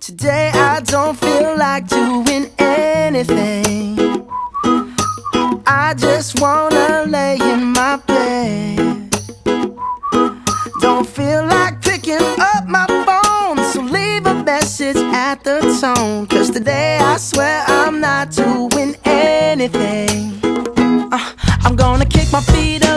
Today I don't feel like doing anything. I just wanna lay in my bed. Don't feel like picking up my phone, so leave a message at the tone. 'Cause today I swear I'm not doing anything. I'm gonna kick my feet up